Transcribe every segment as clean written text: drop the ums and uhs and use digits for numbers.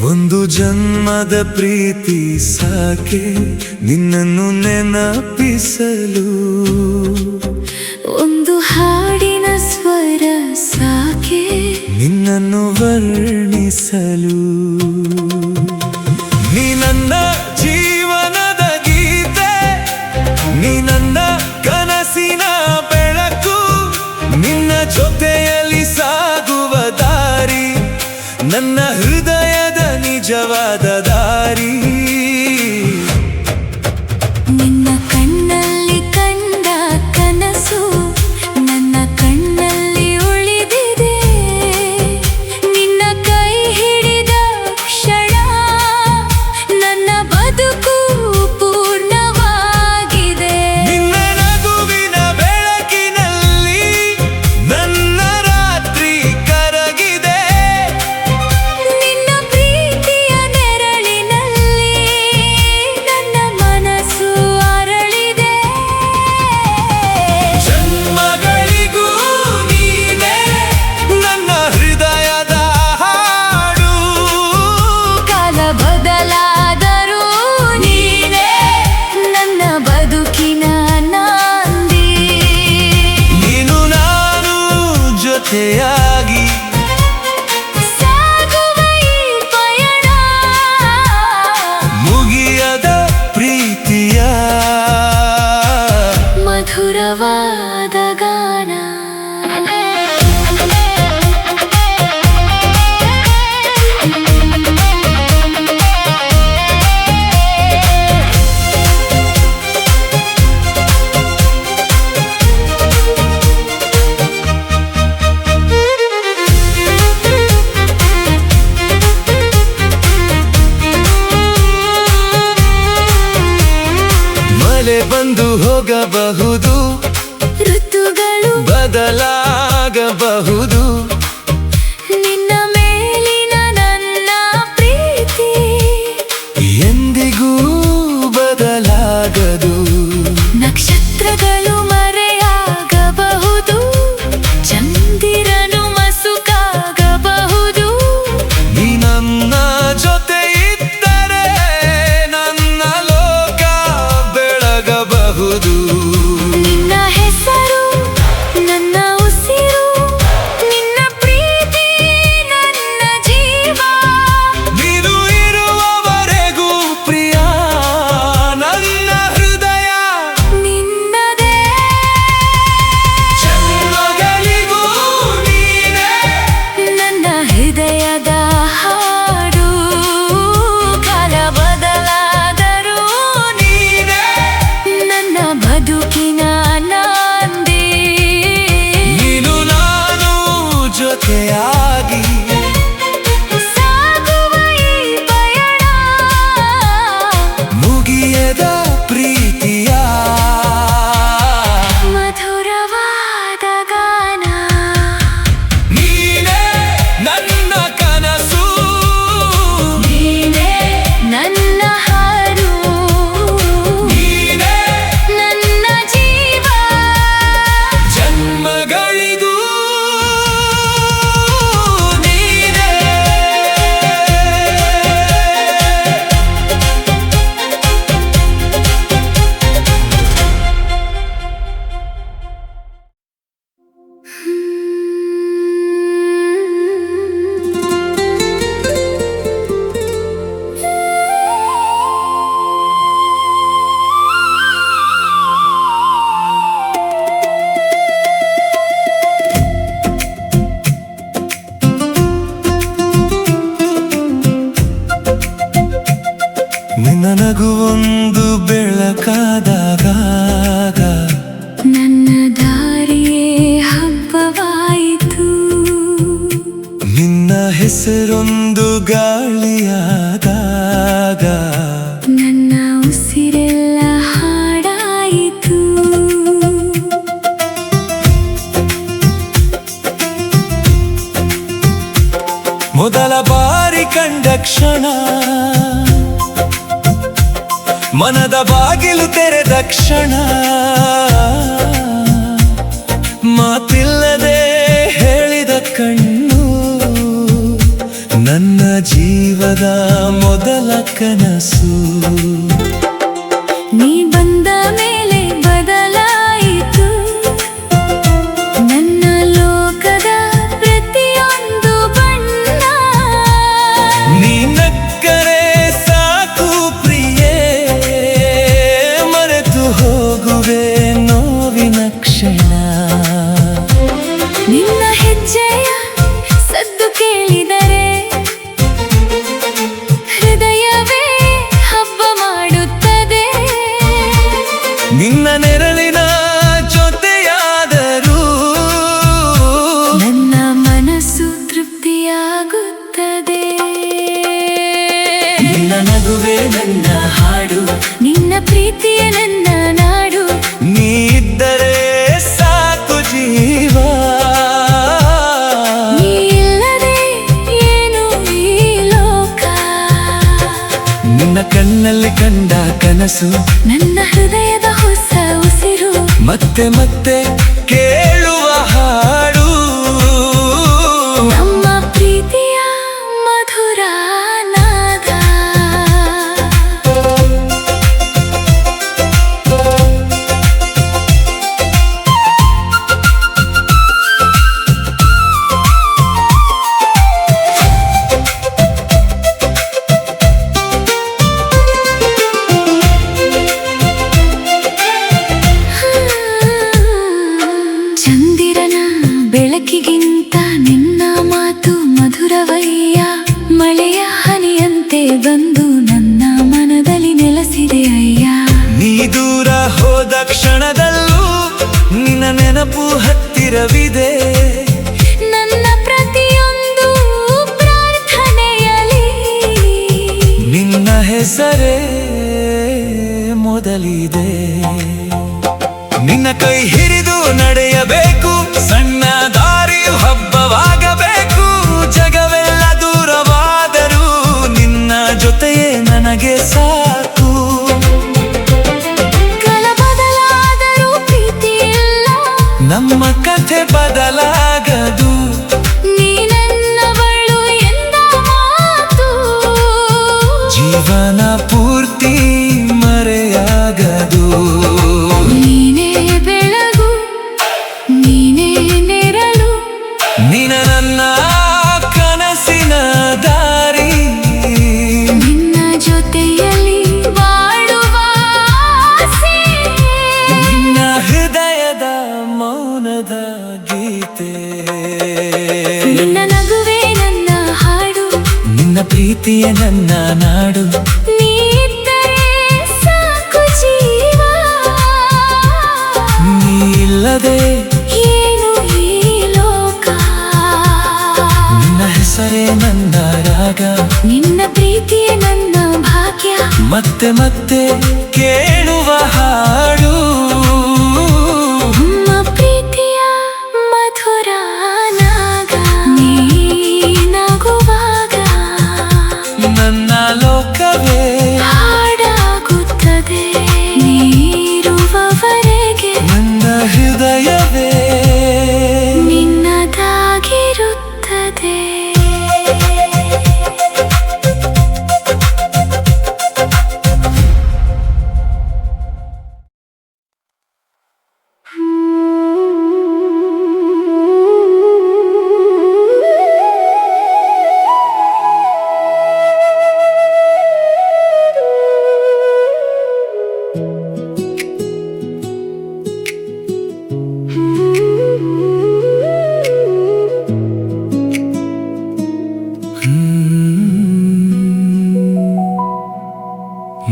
ಒಂದು ಜನ್ಮದ ಪ್ರೀತಿ ಸಾಕೆ ನಿನ್ನನ್ನು ನೆನಪಿಸಲು, ಒಂದು ಹಾಡಿನ ಸ್ವರ ಸಾಕೆ ನಿನ್ನನ್ನು ವರ್ಣಿಸಲು. ನೀ ನನ್ನ ಜೀವನದ ಗೀತೆ, ನೀ ನನ್ನ ಕನಸಿನ ಬೆಳಕು, ನಿನ್ನ ಜೊತೆಯಲ್ಲಿ ಸಾಗುವ ದಾರಿ ನನ್ನ ಹೃದಯದ ನಿಜವಾದ ದಾರಿ. ನಿನ್ನ ಕಣ್ಣಲ್ಲಿ ಕಂಡ ಕನಸು ನನ್ನ ಕಣ್ಣಲ್ಲಿ ಉಳಿದಿದೆ, ನಿನ್ನ ಕೈ ಹಿಡಿದ ಕ್ಷಣ ನನ್ನ ಬದುಕು ಪೂರ್ಣವಾಗಿದೆ. ನಿನ್ನ ನಗುವಿನ ಬೆಳಕಿನಲ್ಲಿ ನನ್ನ ರಾತ್ರಿ ಕರಗಿದೆ, ನಿನ್ನ ಪ್ರೀತಿಯ ನೆರಳಿನಲ್ಲಿ ನನ್ನ ಮನಸ್ಸು ಅರಳಿದೆ. ಜನ್ಮಗಳಿಗೂ ನೀನೇ ನನ್ನ ಹೃದಯದ ಹಾಡು, ಕಾಲ ಬದಲಾದರೂ ನೀನೇ ನನ್ನ ಬದುಕಿನ ನಾಂದಿ. ನೀನು ನಾನು ಜೊತೆಯಾಗಿ ಸಾಗುವ ಈ ಪಯಣ ಮುಗಿಯದ ಪ್ರೀತಿಯ ಮಧುರವಾದ ಗಾನ. ಮಳೆ ಬಂದು ಹೋಗಬಹುದು, ಋತುಗಳು ಬದಲಾಗಬಹುದು, ನಿನ್ನ ಮೇಲಿನ ನನ್ನ ಪ್ರೀತಿ ಎಂದಿಗೂ ಬದಲಾಗದು. ನಕ್ಷತ್ರಗಳು ಮರೆಯಾಗಬಹುದು, ಚಂದಿರನು ಮಸುಕಾಗಬಹುದು, ನೀ ನನ್ನ ಜೊತೆ ಇದ್ದರೆ ನನ್ನ ಲೋಕ ಬೆಳಗಬಹುದು. ನಿನ್ನ ಹೆಸರು ನನ್ನ ಉಸಿರು, ನಿನ್ನ ಪ್ರೀತಿ ನನ್ನ ಜೀವ. ನೀನು ಇರುವವರೆಗೂ ಪ್ರಿಯ ನನ್ನ ಹೃದಯ ನಿನ್ನದೇ ಜನ್ಮಗಳಿಗೂ ನೀನೇ ನನ್ನ ಹೃದಯದ ಹಾಡು, ಕಾಲ ಬದಲಾದರೂ ನೀನೇ ನನ್ನ ಬದುಕಿನ ನಾಂದಿ. ನೀನು ನಾನು ಜೊತೆಯಾಗಿ ಸಾಗುವ ಈ ಪಯಣ ಮುಗಿಯದ ಪ್ರೀತಿಯ ಮಧುರವಾದ ಗಾನ. ನೀನೇ ನನ್ನ ಕನಸು, ನೀನೇ ನನ್ನ ಹಾಡು, ನೀನೇ ನನ್ನ ಜೀವ. ಜನ್ಮಗಳಿಗೂ ನೀನೇ. ನಿನ್ನ ನಗುವೊಂದು ಬೆಳಕಾದಾಗ ನನ್ನ ದಾರಿಯೇ ಹಬ್ಬವಾಯಿತು, ನಿನ್ನ ಹೆಸರೊಂದು ಗಾಳಿಯಾದಾಗ ನನ್ನ ಉಸಿರೆಲ್ಲ ಹಾಡಾಯಿತು. ಮೊದಲ ಬಾರಿ ಕಂಡ ಕ್ಷಣ ಮನದ ಬಾಗಿಲು ತೆರೆದ ಕ್ಷಣ, ಮಾತಿಲ್ಲದೆ ಹೇಳಿದ ಕಣ್ಣು ನನ್ನ ಜೀವದ ಮೊದಲ ಕನಸು ನೀ ಬಂದ ಮೇಲೆ ಬದಲಾಯಿತು ನನ್ನ ಲೋಕದ ಪ್ರತಿಯೊಂದು ಬಣ್ಣ. ನೀ ನಕ್ಕರೆ ಸಾಕು ಪ್ರಿಯೇ, ಮರೆತು ಹೋಗುವೆ ನೋವಿನ ಕ್ಷಣ. ನಿನ್ನ ಹೆಜ್ಜೆಯ ಸದ್ದು ಕೇಳಿದರೆ ಹೃದಯವೇ ಹಬ್ಬ ಮಾಡುತ್ತದೆ. ನಿನ್ನ ನೆರಳಿನ ಜೊತೆಯಾದರೂ ನನ್ನ ಮನಸ್ಸು ತೃಪ್ತಿಯಾಗುತ್ತದೆ. ನಿನ್ನ ನಗುವೆ ನನ್ನ ಹಾಡು, ನಿನ್ನ ಪ್ರೀತಿಯ ನನ್ನ ನಾಡು. ನೀ ಇದ್ದರೆ ಸಾಕು ಜೀವ. ನೀ ಇಲ್ಲದೆ ಏನು ಈ ಲೋಕ. ನಿನ್ನ ಕಣ್ಣಲ್ಲಿ ಕಂಡ ಕನಸು ನನ್ನ ಹೃದಯದ ಹೊಸ ಉಸಿರು. ಮತ್ತೆ ಮತ್ತೆ ಕೇಳುವ ಹಾಡು, ನಮ್ಮ ಪ್ರೀತಿಯ ಮಧುರ ನಾದ. ಚಂದಿರನ ಬೆಳಕಿಗಿಂತ ನಿನ್ನ ಮಾತು ಮಧುರವಯ್ಯ. ಮಳೆಯ ಹನಿಯಂತೆ ಬಂದು ನನ್ನ ಮನದಲ್ಲಿ ನೆಲೆಸಿದೆ ಅಯ್ಯ. ನೀ ದೂರ ಹೋದ ಕ್ಷಣದಲ್ಲೂ ನಿನ್ನ ನೆನಪು ಹತ್ತಿರವಿದೆ. ನನ್ನ ಪ್ರತಿಯೊಂದು ಪ್ರಾರ್ಥನೆಯಲ್ಲಿ ನಿನ್ನ ಹೆಸರೇ ಮೊದಲಿದೆ. ನಿನ್ನ ಕೈ ಹಿಡಿದು ನಡೆಯಬೇಕು, ಸಣ್ಣ ದಾರಿಯು ಹಬ್ಬವಾಗಬೇಕು. ಜಗವೆಲ್ಲ ದೂರವಾದರೂ ನಿನ್ನ ಜೊತೆಯೇ ನನಗೆ ಸಾಕು. ಕಾಲ ಬದಲಾದರೂ ಪ್ರೀತಿ ಇಲ್ಲ, ನಮ್ಮ ಕಥೆ ಬದಲಾಗದು. ನೀ ನನ್ನವಳು ಎಂದ ಮಾತು ಜೀವನ ಪೂರ್ತಿ ಮರೆಯಾಗದು. ನೀನೇ ಬೆಳಗು, ನೀನೇ ನೆರಳು. ನಿನ್ನ ನನ್ನ ಕನಸಿನ ದಾರಿ, ನಿನ್ನ ಜೊತೆಯಲ್ಲಿ ಬಾಳುವ ಆಸೆ. ನಿನ್ನ ಹೃದಯದ ಮೌನದ ಗೀತೆ. ನಿನ್ನ ನಗುವೆ ನನ್ನ ಹಾಡು, ನಿನ್ನ ಪ್ರೀತಿಯ ನನ್ನ ನಾಡು. ನೀ ಇದ್ದರೆ ಸಾಕು ಜೀವ. ನೀ ಇಲ್ಲದೆ ಏನು ಈ ಲೋಕ. ನಿನ್ನ ಹೆಸರೇ ನನ್ನ ರಾಗ, ನಿನ್ನ ಪ್ರೀತಿಯೇ ನನ್ನ ಭಾಗ್ಯ. ಮತ್ತೆ ಮತ್ತೆ ಕೇಳುವ ಹಾಡು, ನಮ್ಮ ಪ್ರೀತಿಯ ಮಧುರ ನಾಗ. ನೀ ನಗುವಾಗ ನನ್ನ ಲೋಕವೇ ಹಾಡಾಗುತ್ತದೆ. ನೀರುವವರೆಗೆ ನನ್ನ ಹೃದಯವೇ ನಿನ್ನದಾಗಿರುತ್ತದೆ.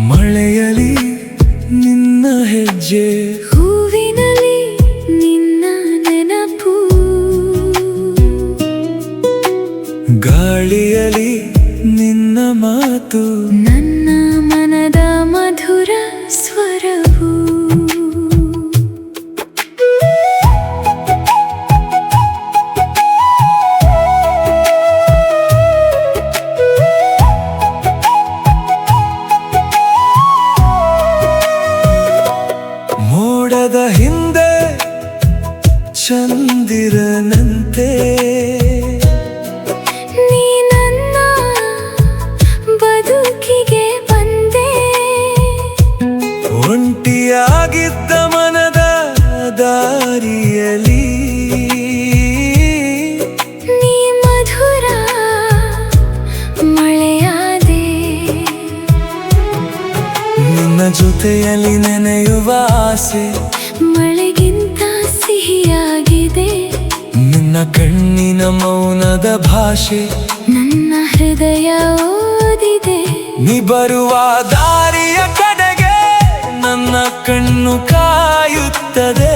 ಮಳೆಯಲಿ ನಿನ್ನ ಹೆಜ್ಜೆ, ಹೂವಿನಲ್ಲಿ ನಿನ್ನ ನೆನಪು. ಗಾಳಿಯಲಿ ನಿನ್ನ ಮಾತು. ನನ್ನ ಮನದ ಮಧುರ ಸ್ವರವು. ಮೋಡದ ಹಿಂದೆ ಚಂದಿರನಂತೆ ನೀ ನನ್ನ ಜೊತೆಯಲ್ಲಿ ನೆನೆಯುವ ಆಸೆ ಮಳೆಗಿಂತ ಸಿಹಿಯಾಗಿದೆ. ನಿನ್ನ ಕಣ್ಣಿನ ಮೌನದ ಭಾಷೆ ನನ್ನ ಹೃದಯ ಓದಿದೆ. ನೀ ಬರುವ ದಾರಿಯ ಕಡೆಗೆ ನನ್ನ ಕಣ್ಣು ಕಾಯುತ್ತದೆ.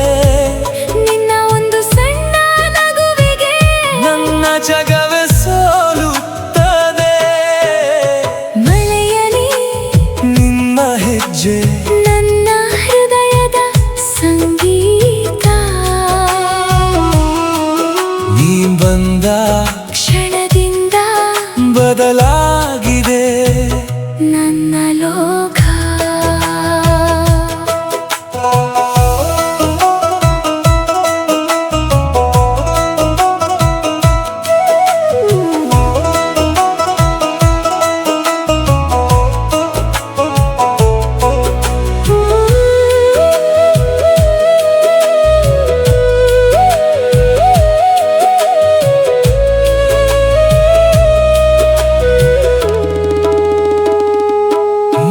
ನಿನ್ನ ಒಂದು ಸಣ್ಣ ನಗುವಿಗೆ ನನ್ನ ಜಗವೇ ಸೋಲುತ್ತದೆ. ಮಳೆಯಲಿ ನಿನ್ನ ಹೆಜ್ಜೆ ನನ್ನ ಹೃದಯದ ಸಂಗೀತ. ನೀ ಬಂದ ಕ್ಷಣದಿಂದ ಬದಲಾಗಿದೆ ನನ್ನ ಲೋಕ.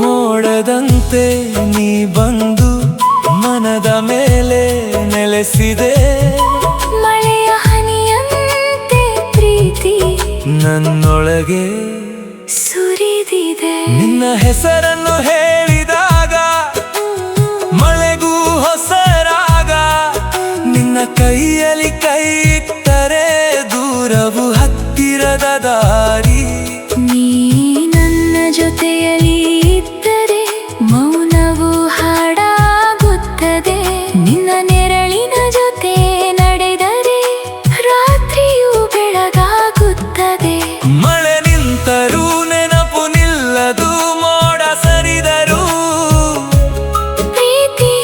ಮೋಡದಂತೆ ನೀ ಬಂದು ಮನದ ಮೇಲೆ ನೆಲೆಸಿದೆ. ಮಳೆಯ ಹನಿಯಂತೆ ಪ್ರೀತಿ ನನ್ನೊಳಗೆ ಸುರಿದಿದೆ. ನಿನ್ನ ಹೆಸರನ್ನು ಹೇಳಿದಾಗ ಮಳೆಗೂ ಹೊಸರಾಗ. ನಿನ್ನ ಕೈಯಲ್ಲಿ ಕೈ ಇಟ್ಟರೆ ದೂರವು ಹತ್ತಿರದ ದಾರಿ. ನೀ ನನ್ನ ಜೊತೆಯಲ್ಲಿ ಇದ್ದರೆ ಮೌನವು ಹಾಡಾಗುತ್ತದೆ. ನಿನ್ನ ನೆರಳಿನ ಜೊತೆ ನಡೆದರೆ ರಾತ್ರಿಯು ಬೆಳಗಾಗುತ್ತದೆ. ಮಳೆ ನಿಂತರೂ ನೆನಪು ನಿಲ್ಲದು, ಮೋಡ ಸರಿದರೂ ಪ್ರೀತಿ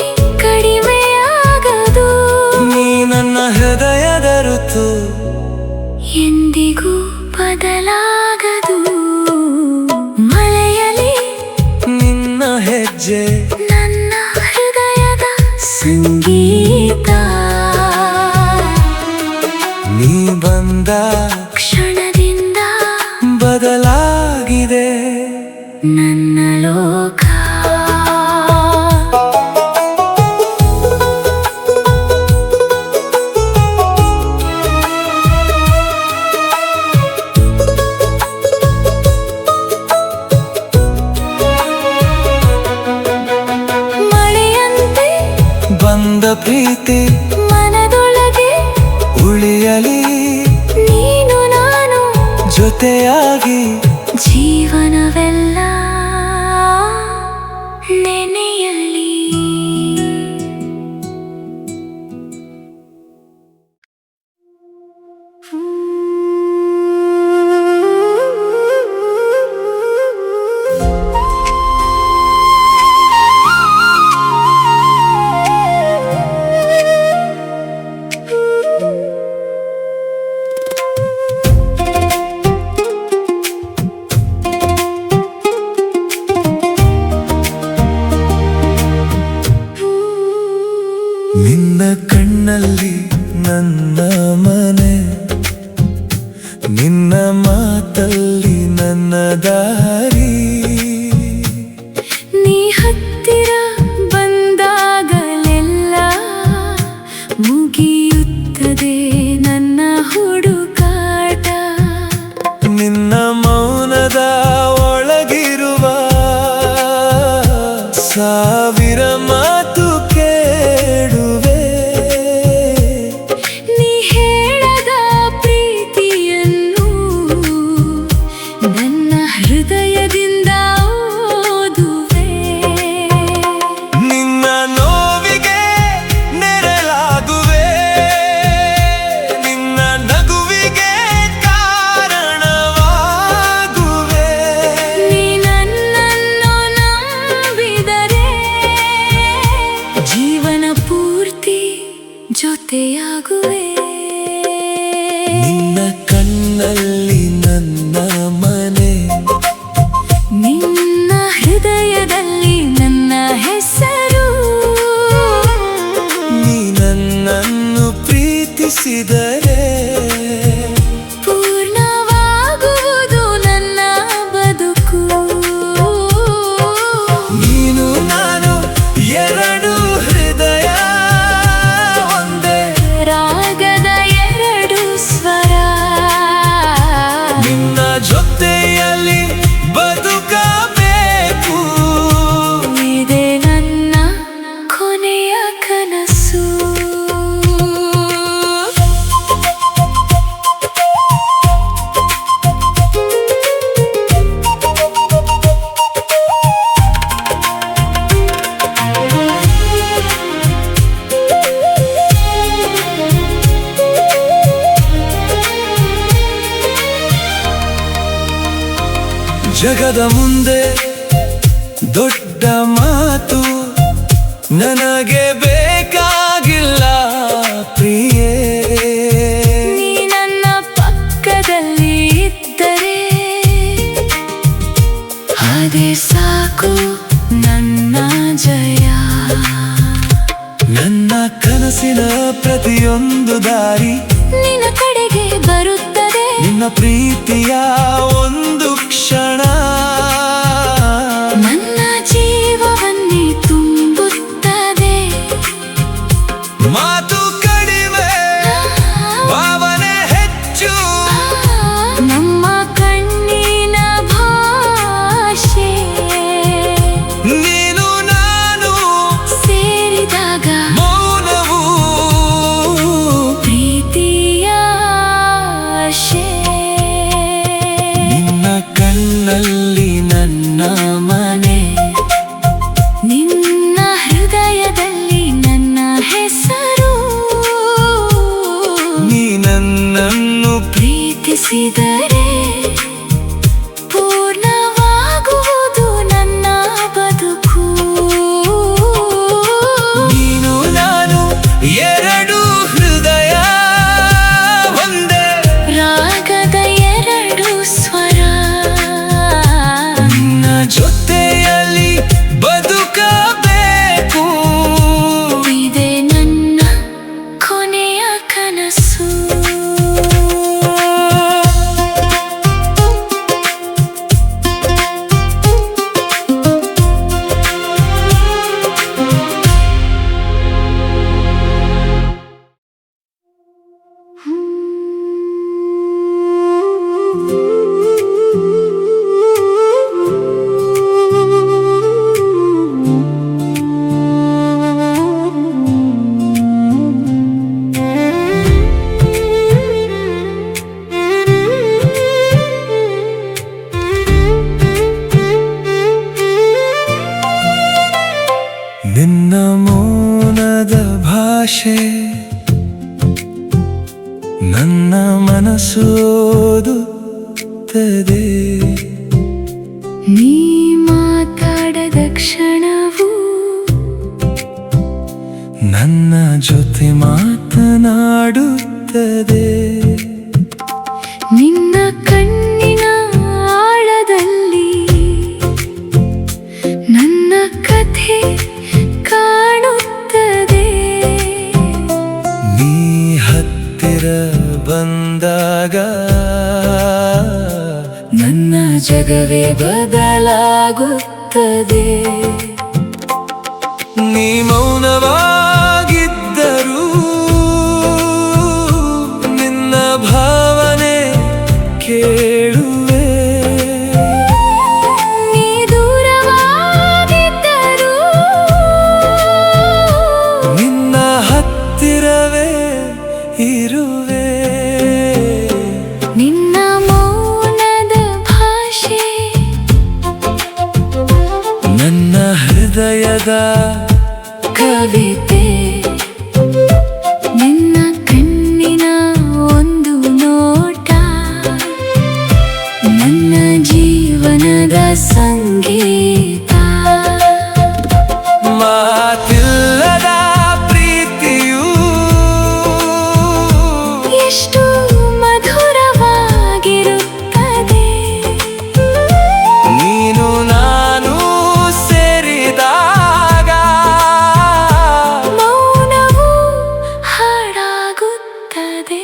ಕಡಿಮೆಯಾಗದು. ನೀ ನನ್ನ ಹೃದಯದ ಋತು ಎಂದಿಗೂ ಬದಲಾಗದು. ಮಳೆಯಲಿ ನಿನ್ನ ಹೆಜ್ಜೆ ನನ್ನ ಹೃದಯದ ಸಂಗೀತ. ನೀ ಬಂದ ಕ್ಷಣದಿಂದ ಬದಲಾಗಿದೆ ನನ್ನ ಲೋಕ. ಮಳೆಯಂತೆ ಬಂದ ಪ್ರೀತಿ ಮನದೊಳಗೆ ಉಳಿಯಲಿ, ನೀನು ನಾನು ಜೊತೆಯಾಗಿ ಜೀವನವೆಲ್ಲ ನೆನೆಯಲಿ. ನಿನ್ನ ಕಣ್ಣಲ್ಲಿ ನನ್ನ ಮನೆ, ನಿನ್ನ ಮಾತಲ್ಲಿ ನನ್ನ ದಾರಿ. ನೀ ಹತ್ತಿರ ಬಂದಾಗಲೆಲ್ಲ ಮುಗಿಯುತ್ತದೆ ನನ್ನ ಹುಡುಕಾಟ. ನಿನ್ನ ಮೌನದ ಒಳಗಿರುವ ಸಾವಿರ ಮಾತು ಕೇಳುವೆ. ನೀ ಹೇಳದ ಪ್ರೀತಿಯನ್ನು ನನ್ನ ಹೃದಯದಿಂದ ಓದುವೆ. ನಿನ್ನ ನೋವಿಗೆ ನೆರಳಾಗುವೆ, ನಿನ್ನ ನಗುವಿಗೆ ಕಾರಣವಾಗುವೆ. ನೀ ನನ್ನನ್ನು ನಂಬಿದರೆ ಜೀವನ ಪೂರ್ತಿ ಜೊತೆಯಾಗುವೆ. ನಿನ್ನ ಕಣ್ಣಲ್ಲಿ ನನ್ನ ಮನೆ, ನೀ ಜೊತೆಯಲ್ಲಿ ಬದುಕಬೇಕು. ಇದೇ ನನ್ನ ಕೊನೆಯ ಕನಸು. ಜಗದ ಮುಂದೆ ದೊಡ್ಡ ಮಾತು ನನಗೆ ಬೇಕಾಗಿಲ್ಲ ಪ್ರಿಯೇ. ನೀ ನನ್ನ ಪಕ್ಕದಲ್ಲಿ ಇದ್ದರೆ ಅದೇ ಸಾಕು ನನ್ನ ಜಯ. ನನ್ನ ಕನಸಿನ ಪ್ರತಿಯೊಂದು ದಾರಿ ನಿನ್ನ ಕಡೆಗೆ ಬರುತ್ತದೆ. ನಿನ್ನ ಪ್ರೀತಿಯ ಒಂದು ಕ್ಷಣ ನನ್ನ ಜೀವವನ್ನೇ ತುಂಬುತ್ತದೆ. ಮಾತು ಕಡಿಮೆ ಭಾವನೆ ಹೆಚ್ಚು, ನಮ್ಮ ಕಣ್ಣಿನ ಭಾಷೆ ನೀನು ನಾನು ಸೇರಿದಾಗ ಮೌನವು ಪ್ರೀತಿಯ ಆಶೆ. ನಿನ್ನ ಕಣ್ಣಲ್ಲಿ ನನ್ನ ಮನೆ, ನಿನ್ನ ಹೃದಯದಲ್ಲಿ ನನ್ನ ಹೆಸರು. ನೀ ನನ್ನನ್ನು ಪ್ರೀತಿಸಿದರೆ ಪೂರ್ಣವಾಗುವುದು ನನ್ನ ಬದುಕು. ನೀನು ನಾನು ಎರಡು ಹೃದಯ ಒಂದೇ, ರಾಗದ ಎರಡು ಸ್ವರ. ನಿನ್ನ ಜೊತೆಯಲ್ಲಿ ಬದುಕಬೇಕು. ಇದೇ ನನ್ನ ಕೊನೆಯ ಕನಸು. ನಿನ್ನ ಮೌನದ ಭಾಷೆ ನನ್ನ ಮನಸ್ಸು ಓದುತ್ತದೆ. ನೀ ಮಾತಾಡದ ಕ್ಷಣವು ನನ್ನ ಜೊತೆ ಮಾತನಾಡುತ್ತದೆ. ನಿನ್ನ ಕಣ್ಣಿನ ಆಳದಲ್ಲಿ ನನ್ನ ಕಥೆ ಕಾಣುತ್ತದೆ. ನೀ ಹತ್ತಿರ ಬಂದಾಗ ನನ್ನ ಜಗವೇ ಬದಲಾಗುತ್ತದೆ. ನೀ ಮೌನವಾಗಿದ್ದರೂ ನಿನ್ನ ಭಾವನೆ ಕೇಳುವೆ. ನೀ ದೂರವಾಗಿದ್ದರೂ ನಿನ್ನ ಹತ್ತಿರವೇ ಇರುವೆ. ನಿನ್ನ ಮೌನದ ಭಾಷೆ ನನ್ನ ಹೃದಯದ ಕವಿತೆ. ನಿನ್ನ ಕಣ್ಣಿನ ಒಂದು ನೋಟ ನನ್ನ ಜೀವನದ ಸಂಗೀತ. ಮಾತಿಲ್ಲದ ಪ್ರೀತಿಯು ಎಷ್ಟು ಮಧುರವಾಗಿರುತ್ತದೆ. ನೀನು ನಾನು ಸೇರಿದಾಗ ಮೌನವು ಹಾಡಾಗುತ್ತದೆ.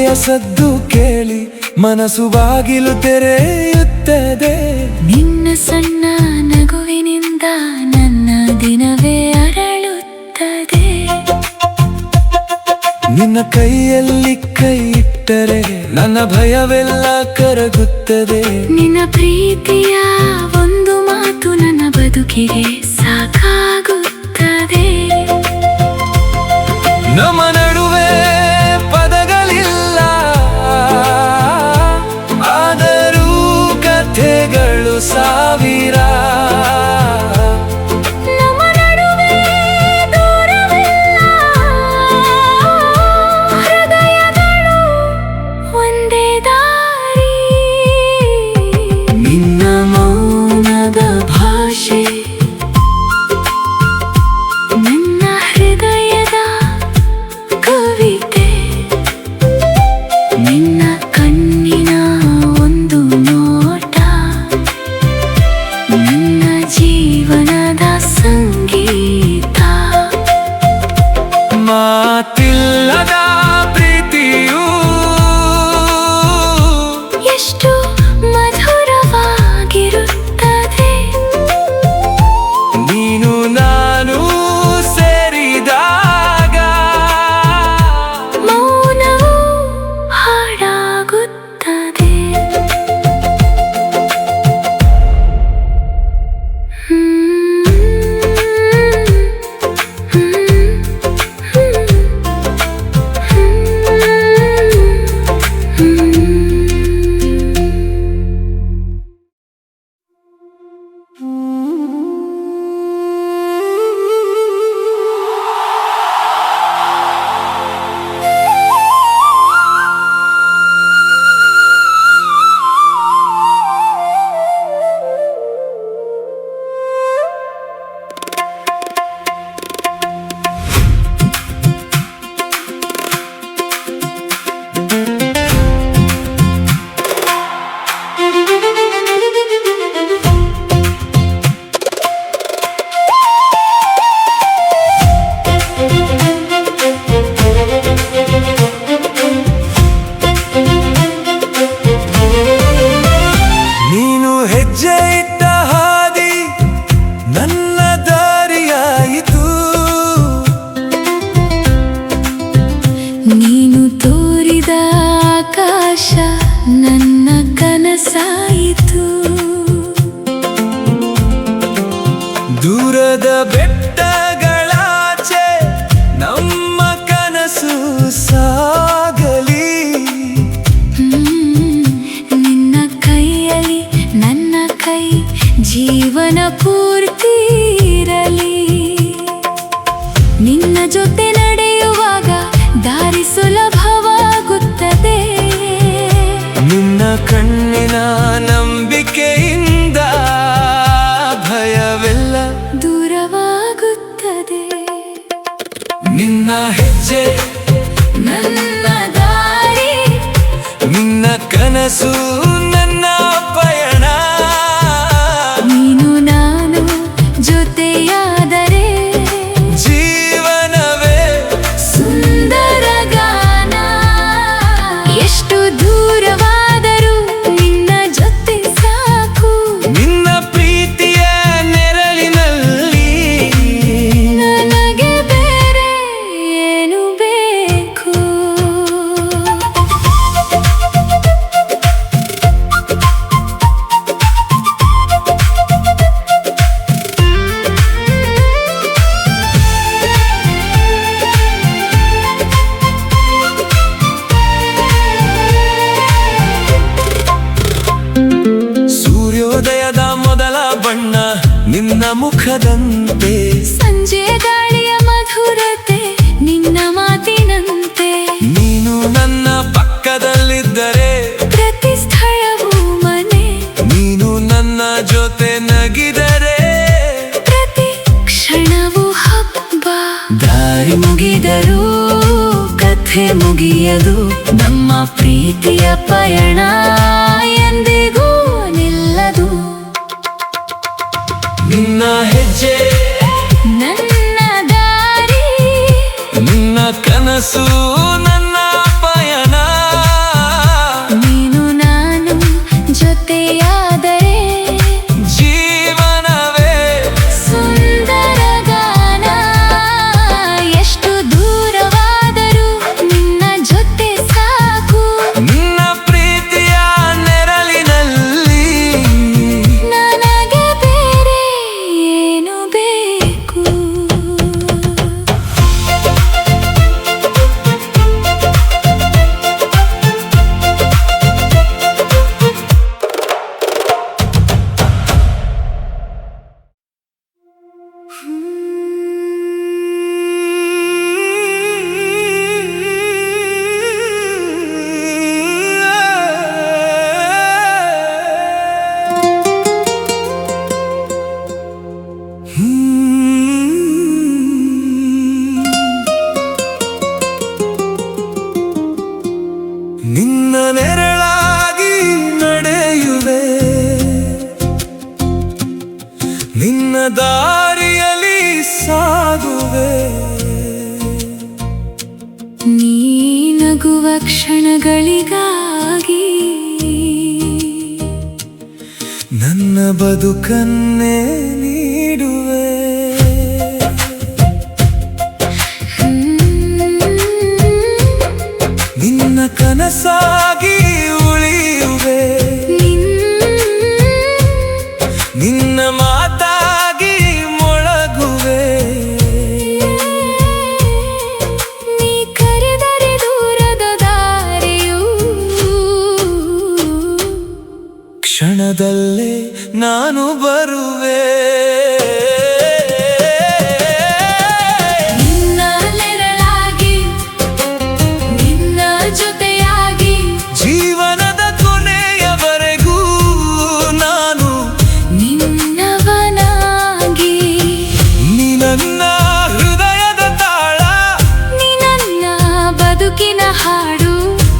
ಪ್ರೀತಿಯ ಸದ್ದು ಕೇಳಿ ಮನಸ್ಸು ಬಾಗಿಲು ತೆರೆಯುತ್ತದೆ. ನಿನ್ನ ಸಣ್ಣ ನಗುವಿನಿಂದ ನನ್ನ ದಿನವೇ ಅರಳುತ್ತದೆ. ನಿನ್ನ ಕೈಯಲ್ಲಿ ಕೈ ಇಟ್ಟರೆ ನನ್ನ ಭಯವೆಲ್ಲ ಕರಗುತ್ತದೆ. ನಿನ್ನ ಪ್ರೀತಿಯ ಒಂದು ಮಾತು ನನ್ನ ಬದುಕಿಗೆ ಸಾಕಾಗುತ್ತದೆ. ನಮ್ಮ ನಡುವೆ ಪದಗಳಿಲ್ಲ, ಆದರೂ ಕಥೆಗಳು ಸಾವಿರ. ನಮ್ಮ ನಡುವೆ ದೂರವಿಲ್ಲ, ಹೃದಯಗಳು ಒಂದೇ ದಾರಿ. ನಿನ್ನ ಮೌನದ ಭಾಷೆ ನನ್ನ ಹೃದಯದ ಕವಿತೆ. ನಿನ್ನ ಕಣ್ಣಿನ ಒಂದು ನೋಟ ನನ್ನ ಜೀವನದ ಸಂಗೀತ. ಮಾತಿಲ್ಲದ ಪ್ರೀತಿಯು ಎಷ್ಟು ಮಧುರವಾಗಿರುತ್ತದೆ. ನೀನು ನಾನು ಸೇರಿದಾಗ ಮೌನವು ಹಾಡಾಗುತ್ತದೆ. ನೀನು ಹೆಜ್ಜೆ ಇಟ್ಟ ಹಾದಿ ನನ್ನ ದಾರಿಯಾಯಿತು. ನೀನು ತೋರಿದ ಆಕಾಶ ನನ್ನ ಕನಸಾಯಿತು. ದೂರದ ಬೆಟ್ಟಗಳಾಚೆ ನಮ್ಮ ಕನಸು ಸಾಗಲಿ. ನಿನ್ನ ಕೈಯಲ್ಲಿ ನನ್ನ ಕೈ ಜೀವನ ಪೂರ್ತಿ ಇರಲಿ. ನಿನ್ನ ಜೊತೆ ನಡೆಯುವಾಗ ದಾರಿ ಸುಲಭವಾಗುತ್ತದೆ. ನಿನ್ನ ಕಣ್ಣಿನ ನಂಬಿಕೆಯಿಂದ ಭಯವೆಲ್ಲ ದೂರವಾಗುತ್ತದೆ. ನಿನ್ನ ಹೆಜ್ಜೆ ನನ್ನ ದಾರಿ, ನಿನ್ನ ಕನಸು ನನ್ನ ಪಯಣ. ನೀನು ನಾನು ಜೊತೆಯಾದರೆ ಜೀವನವೇ ಸುಂದರ ಗಾನ. ಎಷ್ಟು ದೂರವಾದರೂ ನಿನ್ನ ಜೊತೆ ಸಾಕು. ನಿನ್ನ ಪ್ರೀತಿಯ ನೆರಳಿನಲ್ಲಿ ನನಗೆ ಬೇರೆ ಏನು ಬೇಕು? ಸೂರ್ಯೋದಯದ ಮೊದಲ ಬಣ್ಣ ನಿನ್ನ ಮುಖದಂತೆ. ಸಂಜೆ ಗಾಳಿಯ ಮಧುರತೆ ನಿನ್ನ ಮಾತಿನಂತೆ. ನೀನು ನನ್ನ ಪಕ್ಕದಲ್ಲಿದ್ದರೆ ಪ್ರತಿ ಸ್ಥಳವೂ ಮನೆ. ನೀನು ನನ್ನ ಜೊತೆ ನಗಿದರೆ ಪ್ರತಿ ಕ್ಷಣವೂ ಹಬ್ಬ. ದಾರಿ ಮುಗಿದರೂ ಕಥೆ ಮುಗಿಯದು. ನಮ್ಮ ಪ್ರೀತಿಯ ಪಯಣ ಎಂದಿಗೂ ನಿಲ್ಲದು. ನಿನ್ನ ಹೆಜ್ಜೆ ನನ್ನ ದಾರಿ, ನಿನ್ನ ಕನಸು ನನ್ನ ಪಯಣ. ಕ್ಷಣಗಳಿಗಾಗಿ ನನ್ನ ಬದುಕನ್ನೇ ನೀಡುವೆ. ನಿನ್ನ ಕನಸಾಗಿ ಉಳಿಯುವೆ, ನಿನ್ನ ಮಾತಾಗಿ ಮೊಳಗುವೆ. ನೀ ಕರೆದರೆ ದೂರದ ದಾರಿಯು ಕ್ಷಣದಲ್ಲೇ ನಾನು ಬರುವೆ. ನಿನ್ನ ನೆರಳಾಗಿ, ನಿನ್ನ ಜೊತೆಯಾಗಿ, ಜೀವನದ ಕೊನೆಯವರೆಗೂ ನಾನು ನಿನ್ನವನಾಗಿ. ನೀ ನನ್ನ ಹೃದಯದ ತಾಳ, ನೀ ನನ್ನ ಬದುಕಿನ ಹಾಡು,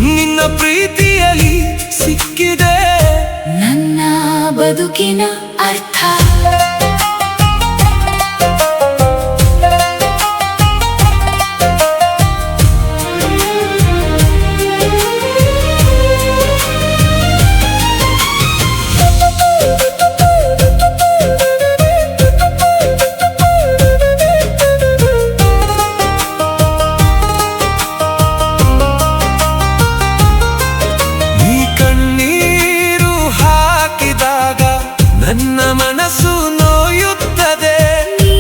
ನಿನ್ನ ಪ್ರೀತಿಯಲ್ಲಿ ಸಿಕ್ಕಿದೆ ನನ್ನ ಬದುಕಿನ ಅರ್ಥ. ನೀ ಕಣ್ಣೀರು ಹಾಕಿದಾಗ ನನ್ನ ಮನಸ್ಸು ನೋಯುತ್ತದೆ. ನೀ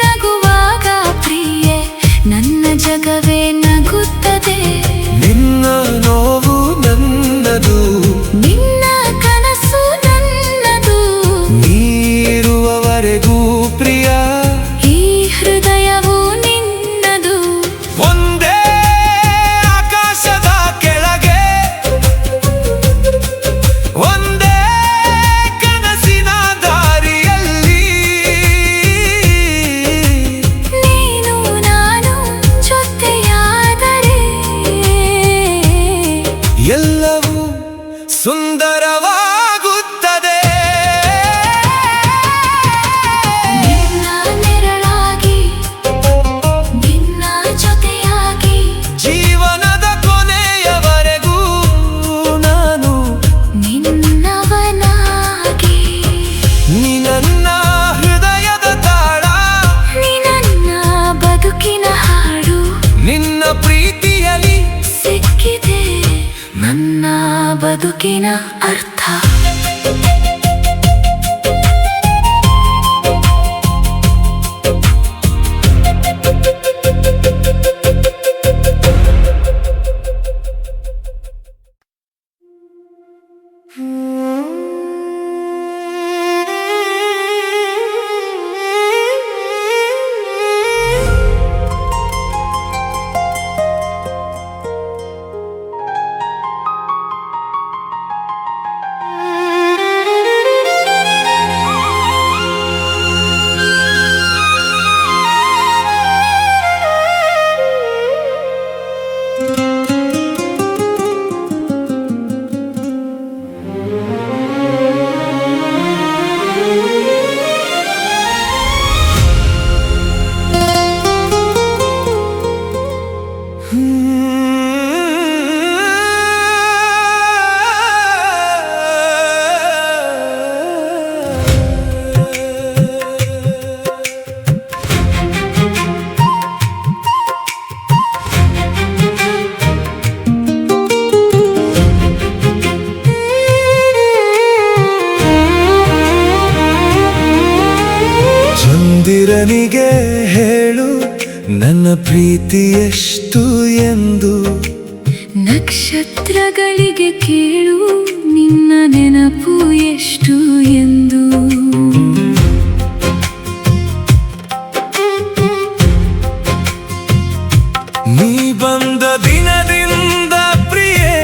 ನಗುವಾಗ ಪ್ರಿಯೆ, ನನ್ನ ಜಗವೇ ನಗುತ್ತದೆ. ನಿನ್ನ ನೋವು ನನ್ನದು, ನಿನ್ನ ಕನಸು ನನ್ನದು. ನೀರುವವರೆಗೂ ಪ್ರಿಯ ಈ ಹೃದಯವು ನಿನ್ನದು. ಒಂದೇ ಆಕಾಶದ ಕೆಳಗೆ, ಒಂದೇ ಕನಸಿನ ದಾರಿಯಲ್ಲಿ ನೀನು ನಾನು ಜೊತೆಯಾದರೆ ಎಲ್ಲವೂ ಸುಂದರವಾಗುತ್ತದೆ. ನಿನ್ನ ನೆರಳಾಗಿ, ನಿನ್ನ ಜೊತೆಯಾಗಿ, ಜೀವನದ ಕೊನೆಯವರೆಗೂ ನಾನು ನಿನ್ನವನಾಗಿ. ನೀ ನನ್ನ ಹೃದಯದ ತಾಳ, ನೀ ನನ್ನ ಬದುಕಿನ ಹಾಡು, ನಿನ್ನ ಪ್ರೀತಿಯಲ್ಲಿ ಸಿಕ್ಕಿದೆ ನನ್ನ ಬದುಕಿನ ಅರ್ಥ. ಚಂದಿರನಿಗೆ ಹೇಳು ನನ್ನ ಪ್ರೀತಿ ಎಷ್ಟು ಎಂದು, ನಕ್ಷತ್ರಗಳಿಗೆ ಕೇಳು ನಿನ್ನ ನೆನಪು ಎಷ್ಟು ಎಂದು. ನೀ ಬಂದ ದಿನದಿಂದ ಪ್ರಿಯೆ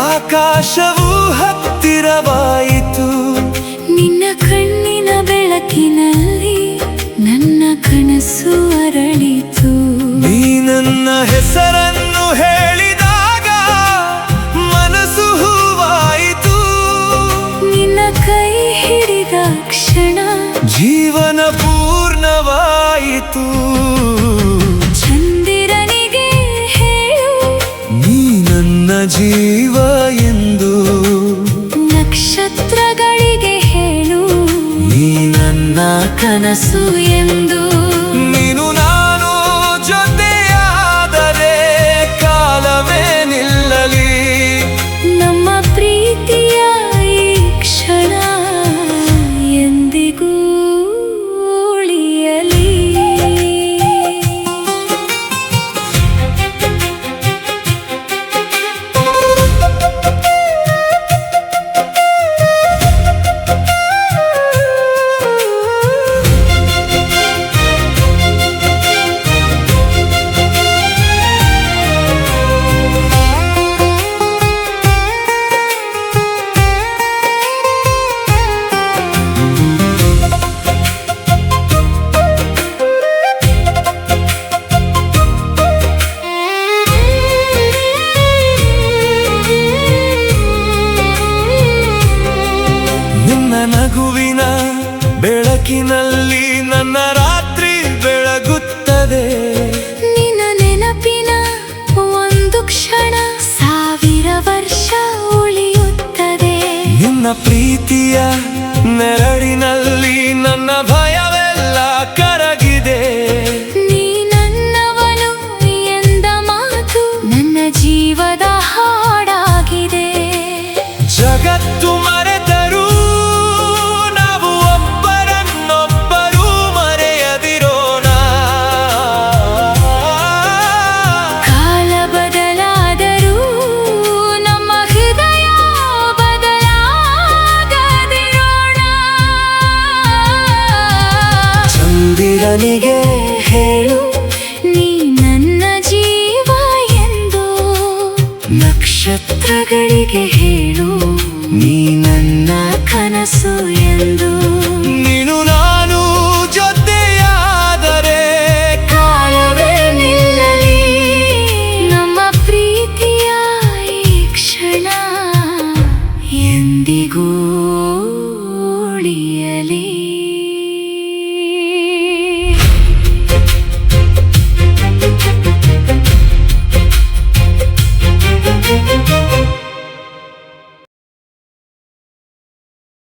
ಆಕಾಶವು ಹತ್ತಿರವಾಯಿತು. ನಿನ್ನ ಕಣ್ಣಿನ ಬೆಳಕಿನಲ್ಲಿ ನನ್ನ ಕನಸು ಅರಳಿತು. ನೀ ನನ್ನ ಹೆಸರನ್ನು ಹೇಳಿದಾಗ ಮನಸ್ಸು ಹೂವಾಯಿತು. ನಿನ್ನ ಕೈ ಹಿಡಿದ ಕ್ಷಣ ಜೀವನ ಪೂರ್ಣವಾಯಿತು. ಚಂದಿರನಿಗೆ ಹೇಳು ನೀ ಜೀವ ಎಂದು. ನಕ್ಷತ್ರಗಳಿಗೆ ಹೇಳು ನೀ ನನ್ನ ಕನಸು ಎಂದು. ನೀನು ನಾನು ಜೊತೆಯಾದರೆ ಕಾಲವೇ ನಿಲ್ಲಲಿ. ನಮ್ಮ ಪ್ರೀತಿಯ ಈ ಕ್ಷಣ ಎಂದಿಗೂ ಉಳಿಯಲಿ. ನಿನ್ನ ನಗುವಿನ ಬೆಳಕಿನಲ್ಲಿ ನನ್ನ ರಾತ್ರಿ ಬೆಳಗುತ್ತದೆ. ನಿನ್ನ ನೆನಪಿನ ಒಂದು ಕ್ಷಣ 1000 ವರ್ಷ ಉಳಿಯುತ್ತದೆ. ನಿನ್ನ ಪ್ರೀತಿಯ ನೆರಳಿನಲ್ಲಿ ನನ್ನ ಭಯವೆಲ್ಲ ಕರಗಿದೆ. ನೀ ನನ್ನವನು ಎಂದ ಮಾತು ನನ್ನ ಜೀವದ ಹಾಡಾಗಿದೆ. ಜಗತ್ತು ಮರೆತರೂ ನಾವು ಒಬ್ಬರನ್ನೊಬ್ಬರು ಮರೆಯದಿರೋಣ. ಕಾಲ ಬದಲಾದರೂ ನಮ್ಮ ಹೃದಯ ಬದಲಾಗದಿರೋಣ. ಚಂದಿರನಿಗೆ ಹೇಳು ನೀ ನನ್ನ ಜೀವ ಎಂದು. ನಕ್ಷತ್ರಗಳಿಗೆ ಹೇಳು ನೀ ನನ್ನ ಕನಸು ಎಂದು. ನೀನು